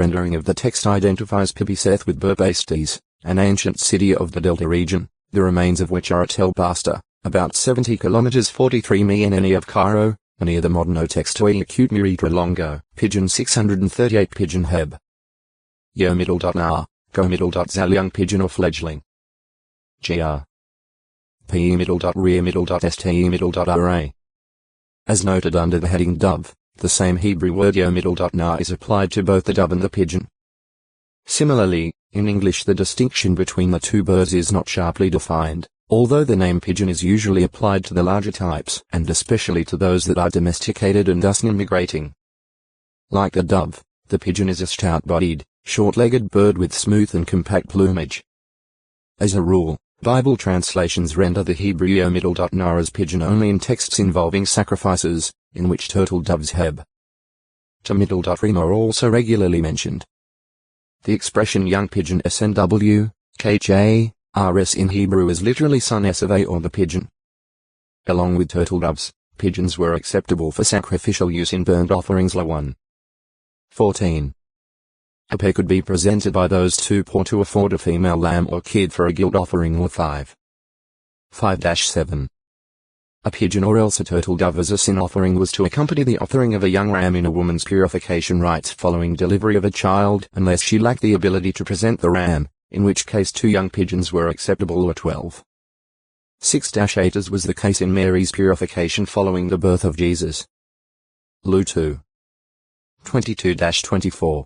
rendering of the text identifies Pibiseth with Burbastes, an ancient city of the Delta region, the remains of which are at El Basta, about 70 kilometers 43 mi of Cairo, near the modern Otextoy Acute Muritra Longo, Pigeon 638 Pigeon Heb. Yo middle.na, go middle.zal young pigeon or fledgling. Gr. Pe middle.rear middle.ste middle.ra. As noted under the heading dove, the same Hebrew word yo middle.na is applied to both the dove and the pigeon. Similarly, in English the distinction between the two birds is not sharply defined, although the name pigeon is usually applied to the larger types and especially to those that are domesticated and thus immigrating. Like the dove, the pigeon is a stout-bodied, short-legged bird with smooth and compact plumage. As a rule, Bible translations render the Hebrew yo middle.na as pigeon only in texts involving sacrifices, in which turtle doves heb. To middle.rem are also regularly mentioned. The expression young pigeon SNW, KJ, RS in Hebrew is literally son Esave or the pigeon. Along with turtle doves, pigeons were acceptable for sacrificial use in burnt offerings. La 1. 14. A pair could be presented by those too poor to afford a female lamb or kid for a guilt offering. Or 5. 5-7. A pigeon or else a turtle dove as a sin offering was to accompany the offering of a young ram in a woman's purification rites following delivery of a child unless she lacked the ability to present the ram, in which case 2 young pigeons were acceptable. Or 12. 6-8 as was the case in Mary's purification following the birth of Jesus. Lu 2. 22-24.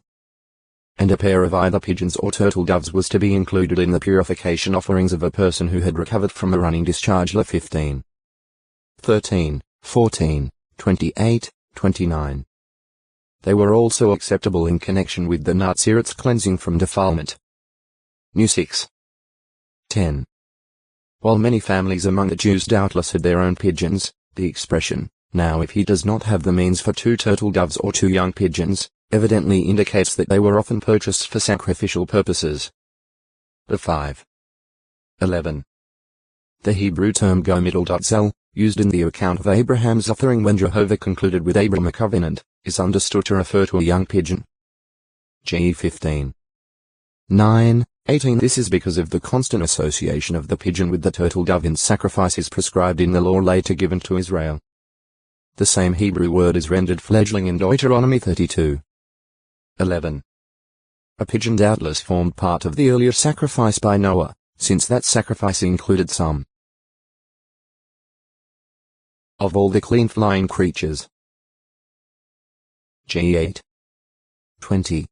And a pair of either pigeons or turtle doves was to be included in the purification offerings of a person who had recovered from a running discharge. La 15. 13, 14, 28, 29. They were also acceptable in connection with the Nazirit's cleansing from defilement. New 6. 10. While many families among the Jews doubtless had their own pigeons, the expression, now if he does not have the means for 2 turtle doves or 2 young pigeons, evidently indicates that they were often purchased for sacrificial purposes. The 5. 11. The Hebrew term go middle.zel, used in the account of Abraham's offering when Jehovah concluded with Abram a covenant, is understood to refer to a young pigeon. G 15. 9, 18. This is because of the constant association of the pigeon with the turtle dove in sacrifices prescribed in the law later given to Israel. The same Hebrew word is rendered fledgling in Deuteronomy 32. 11. A pigeon doubtless formed part of the earlier sacrifice by Noah, since that sacrifice included some of all the clean flying creatures. G 8. 20.